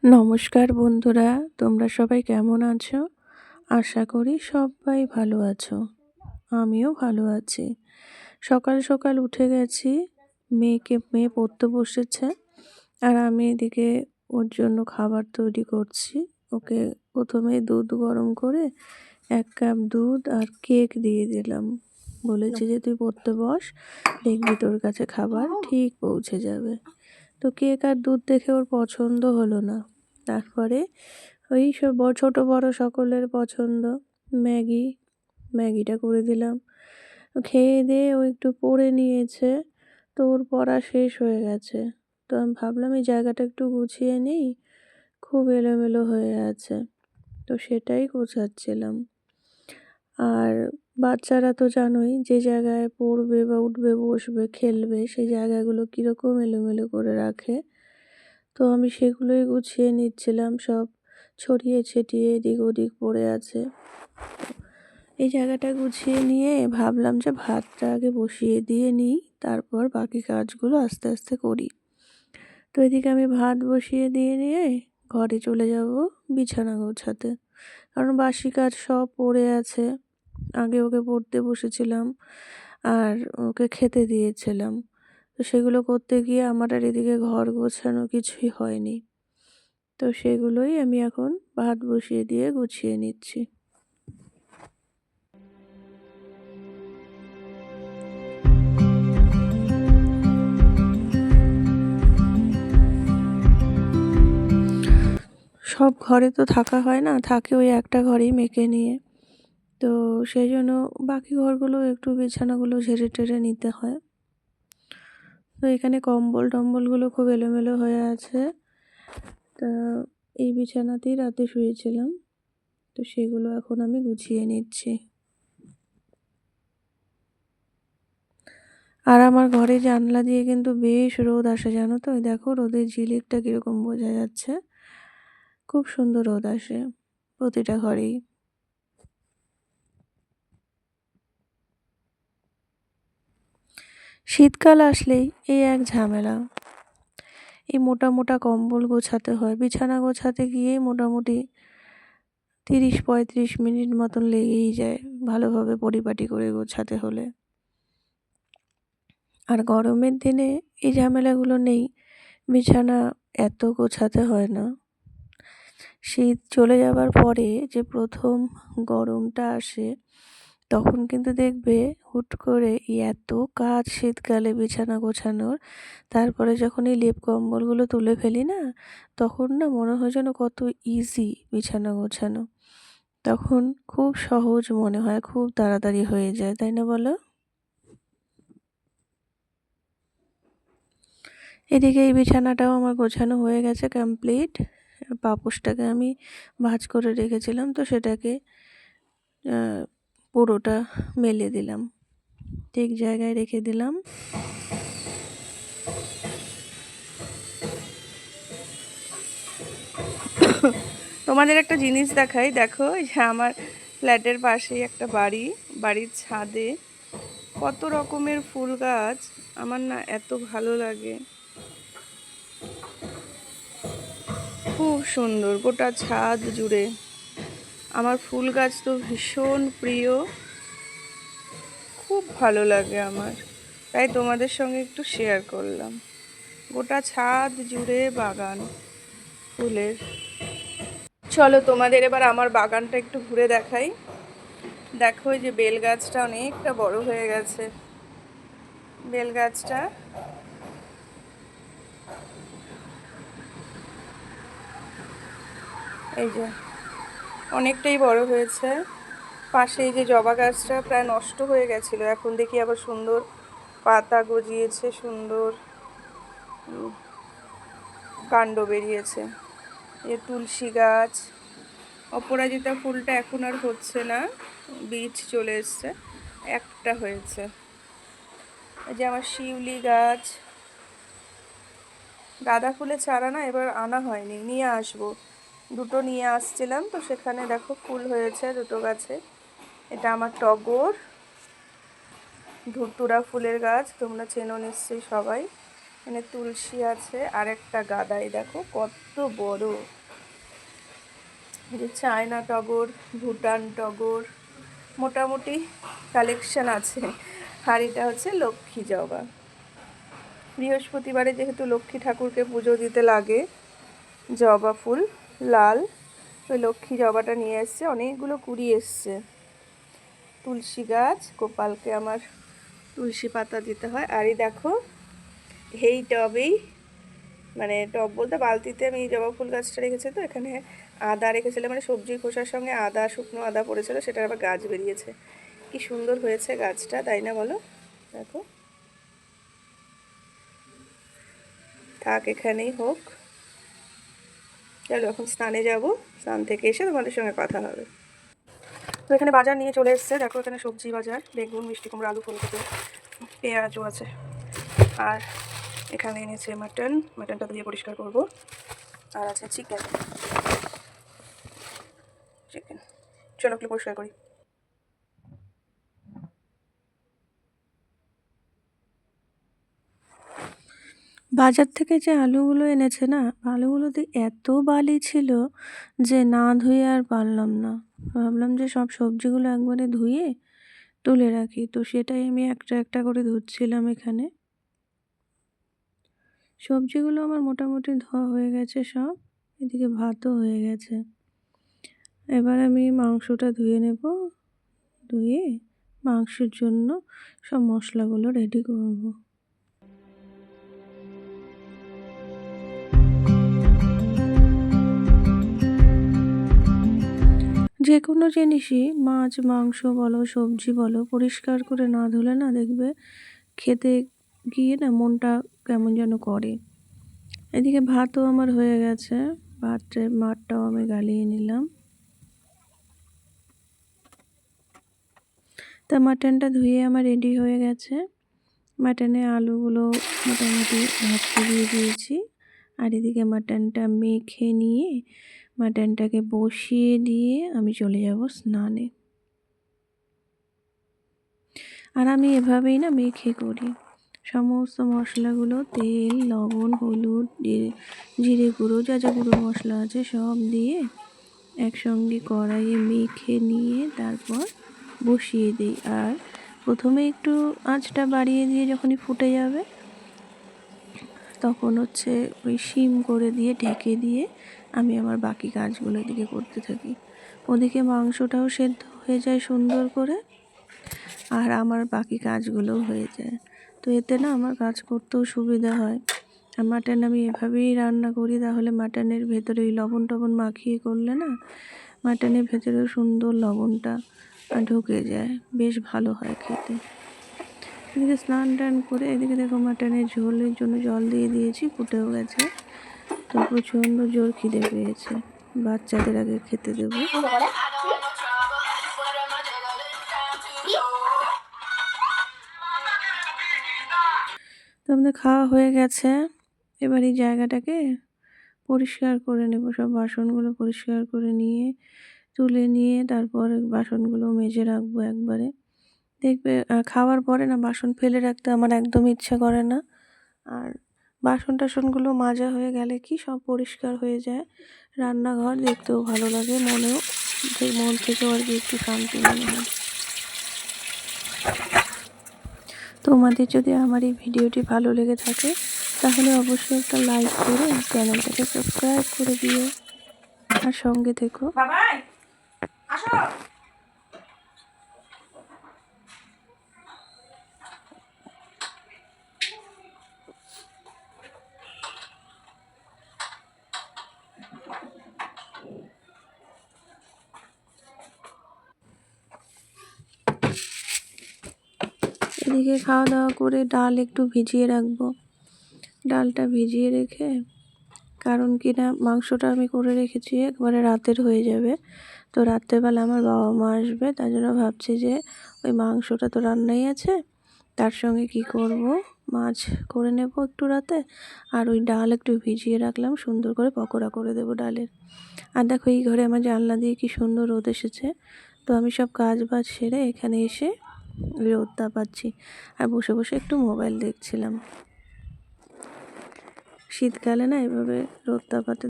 নমস্কার বন্ধুরা, তোমরা সবাই কেমন আছো? আশা করি সবাই ভালো আছো। আমিও ভালো আছি। সকাল সকাল উঠে গেছি, মেয়ে পড়তে বসেছে আর আমি এদিকে ওর জন্য খাবার তৈরি করছি। ওকে প্রথমে দুধ গরম করে 1 কাপ দুধ আর কেক দিয়ে দিলাম। বলেছি যে তুই পড়তে বস, দেখবি তোর কাছে খাবার ঠিক পৌঁছে যাবে। তো কেক আর দুধ দেখে ওর পছন্দ হলো না। তারপরে ওই সব ছোট বড় সকলের পছন্দ ম্যাগিটা করে দিলাম। খেয়ে দিয়ে ও একটু পড়ে নিয়েছে, তো ওর পড়া শেষ হয়ে গেছে। তো আমি ভাবলাম এই জায়গাটা একটু গুছিয়ে নিই, খুব এলোমেলো হয়ে আছে, তো সেটাই গোছাচ্ছিলাম। আর বাচ্চারা তো জানোই, যে জায়গায় পড়বে বা উঠবে বসবে খেলবে সেই জায়গাগুলো কীরকম এলোমেলো করে রাখে। তো আমি সেগুলোই গুছিয়ে নিচ্ছিলাম, সব ছড়িয়ে ছিটিয়ে এদিক ওদিক পড়ে আছে। এই জায়গাটা গুছিয়ে নিয়ে ভাবলাম যে ভাতটা আগে বসিয়ে দিয়ে নিই, তারপর বাকি কাজগুলো আস্তে আস্তে করি। তো এদিকে আমি ভাত বসিয়ে দিয়ে নিয়ে ঘরে চলে যাব বিছানা গোছাতে, কারণ বাসি কাজ সব পড়ে আছে। আগে ওকে পড়তে বসেছিলাম আর ওকে খেতে দিয়েছিলাম, তো সেগুলো করতে গিয়ে আমার আর এদিকে ঘর গোছানো কিছুই হয়নি। তো সেগুলোই আমি এখন ভাত বসিয়ে দিয়ে গুছিয়ে নিচ্ছি। সব ঘরে তো থাকা হয় না, থাকে ওই একটা ঘরেই মেয়েকে নিয়ে। তো সেই জন্য বাকি ঘরগুলো একটু বিছানাগুলো ঝেড়ে টেড়ে নিতে হয়। তো এখানে টম্বলগুলো খুব এলোমেলো হয়ে আছে। তা এই বিছানাতেই রাতে শুয়েছিলাম, তো সেগুলো এখন আমি গুছিয়ে নিচ্ছি। আর আমার ঘরে জানলা দিয়ে কিন্তু বেশ রোদ আসে, জানো তো? দেখো রোদের ঝিলিকটা কীরকম বোঝা যাচ্ছে, খুব সুন্দর রোদ আসে প্রতিটা ঘরেই। শীতকাল আসলেই এই এক ঝামেলা, এই মোটা মোটা কম্বল গোছাতে হয়। বিছানা গোছাতে গিয়েই মোটামুটি 30-35 মিনিট মতন লেগেই যায়, ভালোভাবে পরিপাটি করে গোছাতে হলে। আর গরমের দিনে এই ঝামেলাগুলো নেই, বিছানা এত গোছাতে হয় না। শীত চলে যাবার পরে যে প্রথম গরমটা আসে, তখন কিন্তু দেখবে হুট করে এত কাজ শীতকালে বিছানা গোছানোর। তারপরে যখন এই লেপ কম্বলগুলো তুলে ফেলি না, তখন না মনে হয় যেন কত ইজি বিছানা গোছানো। তখন খুব সহজ মনে হয়, খুব তাড়াতাড়ি হয়ে যায়, তাই না বলো? এদিকে এই বিছানাটাও আমার গোছানো হয়ে গেছে কমপ্লিট। পাপোশটাকে আমি ভাঁজ করে রেখেছিলাম, তো সেটাকে পুরোটা মেলে দিলাম, ঠিক জায়গায় রেখে দিলাম। তোমাদের একটা জিনিস দেখাই, দেখো এই যে আমার ফ্ল্যাটের পাশেই একটা বাড়ির ছাদে কত রকমের ফুল গাছ। আমার না এত ভালো লাগে, খুব সুন্দর গোটা ছাদ জুড়ে। আমার ফুল গাছ তো ভীষণ প্রিয়, খুব ভালো লাগে আমার, তাই তোমাদের সঙ্গে একটু শেয়ার করলাম। গোটা ছাদ জুড়ে বাগান ফুলের। চলো তোমাদের এবার আমার বাগানটা একটু ঘুরে দেখাই। দেখো এই যে বেল গাছটা অনেকটা বড় হয়ে গেছে। বেল গাছটা এই যে অনেকটাই বড় হয়েছে। পাশে এই যে জবা গাছটা প্রায় নষ্ট হয়ে গেছিলো, এখন দেখি আবার সুন্দর পাতা গজিয়েছে, সুন্দর কাণ্ড বেরিয়েছে। এই তুলসী গাছ, অপরাজিতা ফুলটা এখন আর হচ্ছে না, বীজ চলে এসছে, একটা হয়েছে। এই যে আমার শিউলি গাছ, গাঁদা ফুলের চারা না এবার আনা হয়নি, নিয়ে আসবো। দুটো নিয়ে আসছিলাম, তো সেখানে দেখো ফুল হয়েছে দুটো গাছে। এটা আমার টগর, ধুতুরা ফুলের গাছ, তোমরা চেনো নিশ্চয়ই সবাই। মানে তুলসী আছে, আর একটা গাঁদা, এই দেখো কত বড়। এই যে চায়না টগর, ভুটান টগর, মোটামুটি কালেকশন আছে। আর এটা হচ্ছে লক্ষ্মী জবা। বৃহস্পতিবারে যেহেতু লক্ষ্মী ঠাকুরকে পুজো দিতে লাগে জবা ফুল লাল, ওই লক্ষ্মী জবাটা নিয়ে এসছে, অনেকগুলো কুড়ি এসছে। তুলসী গাছ, গোপালকে আমার তুলসী পাতা দিতে হয়। আর এই দেখো এই টবেই, মানে টব বলতে বালতিতে আমি জবা ফুল গাছটা রেখেছি, তো এখানে আদা রেখেছিলাম, মানে সবজির খোসার সঙ্গে আদা, শুকনো আদা পড়েছিল, সেটার আবার গাছ বেরিয়েছে। কি সুন্দর হয়েছে গাছটা, তাই না বলো? দেখো, থাক এখানেই হোক। চলো এখন স্নানে যাব, স্নান থেকে এসে তোমাদের সঙ্গে কথা হবে। তো এখানে বাজার নিয়ে চলে এসছে, দেখো এখানে সবজি বাজার, বেগুন, মিষ্টি কুমড়া, আলু, ফুলকপি, পেঁয়াজও আছে। আর এখানে এনেছে মাটন, মাটনটা দিয়ে পরিষ্কার করব। আর আছে চিকেন, চলো একটু পরিষ্কার করি। বাজার থেকে যে আলুগুলো এনেছে না, আলুগুলোতে এত বালি ছিল যে না ধুয়ে আর পারলাম না। ভাবলাম যে সব সবজিগুলো একবারে ধুয়ে তুলে রাখি, তো সেটাই আমি একটা একটা করে ধুচ্ছিলাম। এখানে সবজিগুলো আমার মোটামুটি ধোয়া হয়ে গেছে সব, এদিকে ভাতও হয়ে গেছে। এবার আমি মাংসটা ধুয়ে নেব, ধুয়ে মাংসের জন্য সব মশলাগুলো রেডি করব। যে কোনো জিনিসই, মাছ মাংস বলো সবজি বলো, পরিষ্কার করে না ধুলে না দেখবে খেতে গিয়ে না মনটা কেমন যেন করে। এদিকে ভাতও আমার হয়ে গেছে, মাঠটাও আমি গালিয়ে নিলাম। তা মাটনটা ধুয়ে আমার রেডি হয়ে গেছে। মাটনে আলুগুলো মোটামুটি ভাজতে দিয়ে দিয়েছি। আর এদিকে মাটনটা মেখে নিয়ে মাটনটাকে বসিয়ে দিয়ে আমি চলে যাব স্নানে। আর আমি এভাবেই না মেখে করি। সমস্ত মশলাগুলো, তেল, লবণ, হলুদ, জিরে গুঁড়ো, যা যা গুঁড়ো মশলা আছে সব দিয়ে একসঙ্গে কড়াইয়ে মেখে নিয়ে তারপর বসিয়ে দিই। আর প্রথমে একটু আঁচটা বাড়িয়ে দিয়ে যখনই ফুটে যাবে তখন হচ্ছে ওই সিম করে দিয়ে ঢেকে দিয়ে আমি আমার বাকি কাজগুলো এদিকে করতে থাকি। ওদিকে মাংসটাও সেদ্ধ হয়ে যায় সুন্দর করে, আর আমার বাকি কাজগুলোও হয়ে যায়। তো এতে না আমার কাজ করতেও সুবিধা হয়। আর মাটন আমি এভাবেই রান্না করি, তাহলে মাটনের ভেতরে ওই লবণ টবণ মাখিয়ে করলে না মাটনের ভেতরেও সুন্দর লবণটা ঢুকে যায়, বেশ ভালো হয় খেতে। এদিকে স্নান টান করে এদিকে দেখো মাটনের ঝোলের জন্য জল দিয়ে দিয়েছি, ফুটেও গেছে। তো প্রচণ্ড জোর খিদে পেয়েছে, বাচ্চাদের আগে খেতে দেবো। তো আমাদের খাওয়া হয়ে গেছে, এবার এই জায়গাটাকে পরিষ্কার করে নেব। সব বাসনগুলো পরিষ্কার করে নিয়ে তুলে নিয়ে তারপর বাসনগুলো মেজে রাখবো একবারে। দেখবে খাওয়ার পরে না বাসন ফেলে রাখতে আমার একদম ইচ্ছে করে না। আর বাসন টাসনগুলো মাজা হয়ে গেলে কি সব পরিষ্কার হয়ে যায়, রান্নাঘর দেখতেও ভালো লাগে, মন থেকেও আর কি একটু শান্তি মনে হয়। তোমাদের যদি আমার এই ভিডিওটি ভালো লেগে থাকে তাহলে অবশ্যই একটা লাইক করে চ্যানেলটাকে সাবস্ক্রাইব করে দিও আর সঙ্গে থেকো। এদিকে খাওয়া দাওয়া করে ডাল একটু ভিজিয়ে রাখবো। ডালটা ভিজিয়ে রেখে, কারণ কি না মাংসটা আমি করে রেখেছি একবারে রাতের হয়ে যাবে, তো রাত্রেবেলা আমার বাবা মা আসবে, তার জন্য ভাবছি যে ওই মাংসটা তো রান্নাই আছে, তার সঙ্গে কি করব, মাছ করে নেব একটু রাতে, আর ওই ডাল একটু ভিজিয়ে রাখলাম, সুন্দর করে পকোড়া করে দেবো ডালের। আর দেখো এই ঘরে আমার জানলা দিয়ে কি সুন্দর রোদ এসেছে, তো আমি সব কাজ বাজ সেরে এখানে এসে রোদটা পাচ্ছি আর বসে বসে একটু মোবাইল দেখছিলাম। শীতকালে না এভাবে রোদ তাপাতে